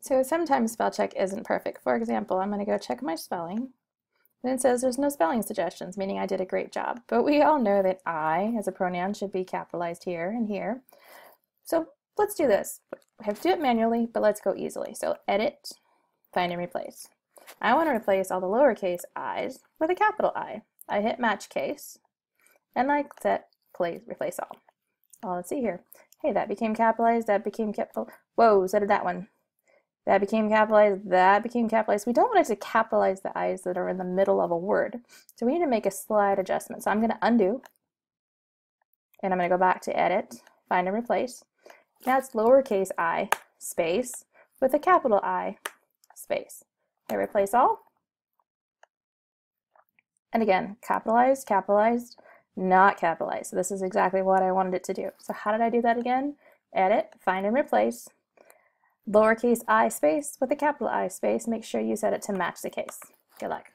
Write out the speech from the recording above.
So sometimes spell check isn't perfect. For example, I'm going to go check my spelling. And it says there's no spelling suggestions, meaning I did a great job. But we all know that I, as a pronoun, should be capitalized here and here. So let's do this. We have to do it manually, but let's go easily. So edit, find and replace. I want to replace all the lowercase i's with a capital I. I hit match case, and I set replace all. Well, let's see here. Hey, that became capitalized, that became capital. Whoa, so did that one. That became capitalized, that became capitalized. We don't want it to capitalize the i's that are in the middle of a word. So we need to make a slight adjustment. So I'm going to undo, and I'm going to go back to edit, find and replace. Now it's lowercase I space with a capital I space. I replace all. And again, capitalized, capitalized, not capitalized. So this is exactly what I wanted it to do. So how did I do that again? Edit, find and replace. Lowercase I space with a capital I space. Make sure you set it to match the case. Good luck.